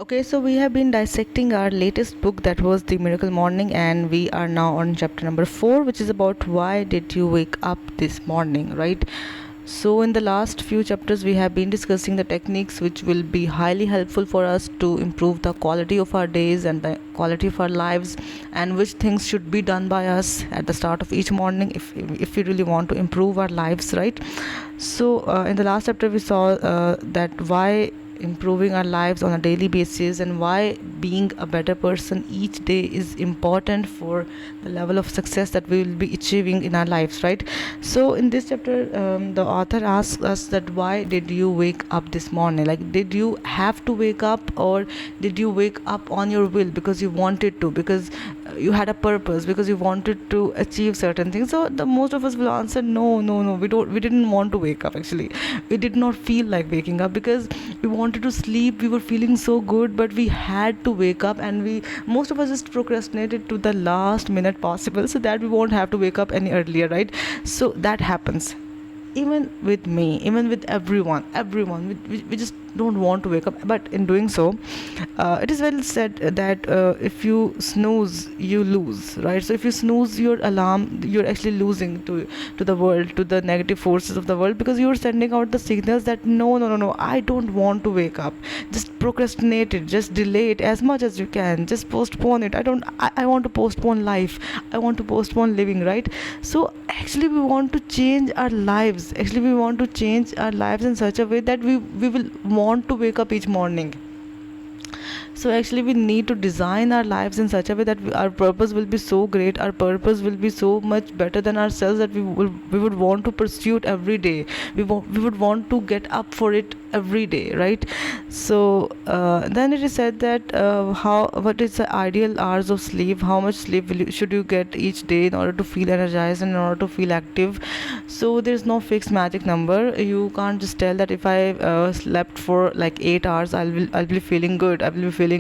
Okay, so we have been dissecting our latest book, that was The Miracle Morning, and we are now on chapter number 4, which is about why did you wake up this morning, right? So, in the last few chapters, we have been discussing the techniques which will be highly helpful for us to improve the quality of our days and the quality of our lives, and which things should be done by us at the start of each morning if we really want to improve our lives, right? So, in the last chapter, we saw that why improving our lives on a daily basis and why being a better person each day is important for the level of success that we will be achieving in our lives, right? So in this chapter, the author asks us that why did you wake up this morning, like did you have to wake up, or did you wake up on your will because you wanted to, because you had a purpose, because you wanted to achieve certain things. So the most of us will answer no, we didn't want to wake up. Actually, we did not feel like waking up because we wanted to sleep. We were feeling so good, but we had to wake up, and we most of us just procrastinated to the last minute possible so that we won't have to wake up any earlier, right? So that happens even with me, even with everyone. We just don't want to wake up, but in doing so, it is well said that if you snooze you lose, right? So if you snooze your alarm, you're actually losing to the world, to the negative forces of the world, because you're sending out the signals that no, I don't want to wake up. Just procrastinate it, just delay it as much as you can, just postpone it. I want to postpone life, I want to postpone living, right? So actually we want to change our lives. Actually we want to change our lives in such a way that we will want to wake up each morning. So actually we need to design our lives in such a way that our purpose will be so great, our purpose will be so much better than ourselves, that we would want to pursue it every day. We would want to get up for it every day, right? So then it is said that how what is the ideal hours of sleep, how much sleep should you get each day in order to feel energized and in order to feel active. So there's no fixed magic number. You can't just tell that if I slept for like 8 hours, I'll be feeling good, I will be feeling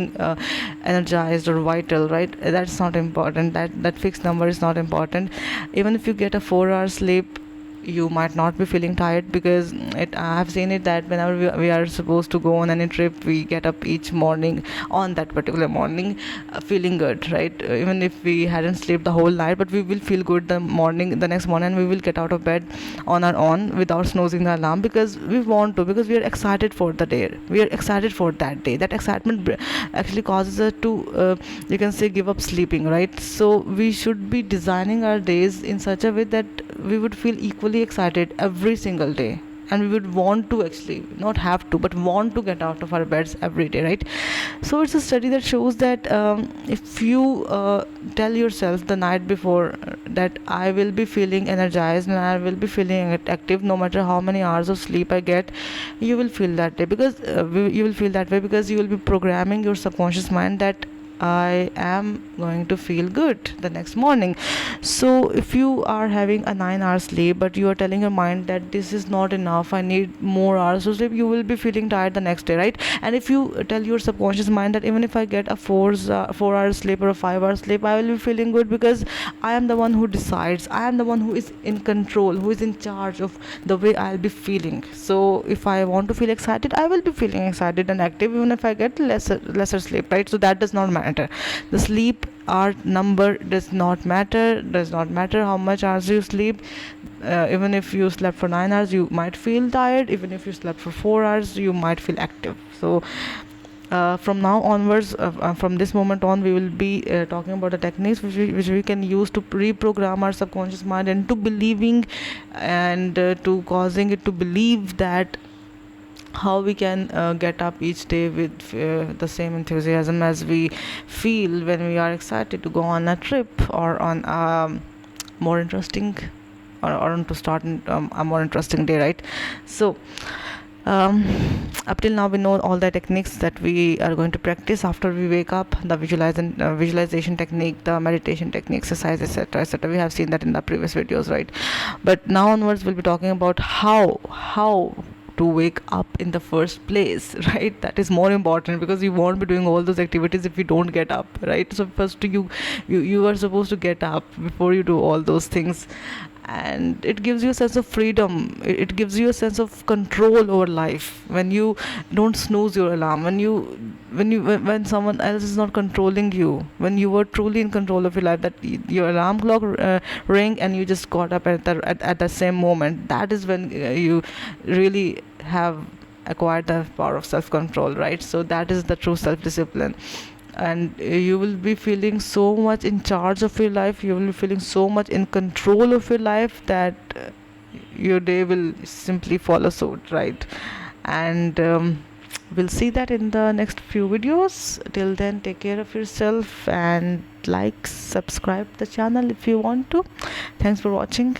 energized or vital, right? That's not important. That fixed number is not important. Even if you get a 4 hour sleep, you might not be feeling tired, because I have seen it that whenever we are supposed to go on any trip, we get up each morning, on that particular morning, feeling good, right? Even if we hadn't slept the whole night, but we will feel good the next morning, and we will get out of bed on our own without snoozing the alarm, because we want to, because we are excited for the day, we are excited for that day. That excitement actually causes us to you can say give up sleeping, right? So we should be designing our days in such a way that we would feel equally excited every single day, and we would want to, actually not have to, but want to get out of our beds every day, right? So it's a study that shows that if you tell yourself the night before that I will be feeling energized and I will be feeling active no matter how many hours of sleep I get, you will feel that day, because you will feel that way, because you will be programming your subconscious mind that I am going to feel good the next morning. So if you are having a 9 hour sleep, but you are telling your mind that this is not enough, I need more hours of sleep, you will be feeling tired the next day, right? And if you tell your subconscious mind that even if I get a 4 hour sleep or a 5 hour sleep, I will be feeling good, because I am the one who decides, I am the one who is in control, who is in charge of the way I'll be feeling. So if I want to feel excited, I will be feeling excited and active, even if I get lesser sleep, right? So that does not matter. The sleep hour number does not matter how much hours you sleep. Even if you slept for 9 hours, you might feel tired. Even if you slept for 4 hours, you might feel active. So from now onwards, from this moment on, we will be talking about the techniques which we can use to reprogram our subconscious mind into believing, and to causing it to believe that how we can get up each day with the same enthusiasm as we feel when we are excited to go on a trip, or on more interesting, or to start a more interesting day, right? So um, up till now we know all the techniques that we are going to practice after we wake up: the visualization technique, the meditation technique, exercise, etc., etc. We have seen that in the previous videos, right? But now onwards we'll be talking about how to wake up in the first place, right? That is more important, because you won't be doing all those activities if you don't get up, right? So first you are supposed to get up before you do all those things, and it gives you a sense of freedom. It gives you a sense of control over life when you don't snooze your alarm, when you when someone else is not controlling you, when you were truly in control of your life, that your alarm clock rang and you just got up at the same moment, that is when you really have acquired the power of self control, right? So that is the true self discipline. And you will be feeling so much in charge of your life, you will be feeling so much in control of your life, that your day will simply follow suit, right? And we'll see that in the next few videos. Till then, take care of yourself and like, subscribe the channel if you want to. Thanks for watching.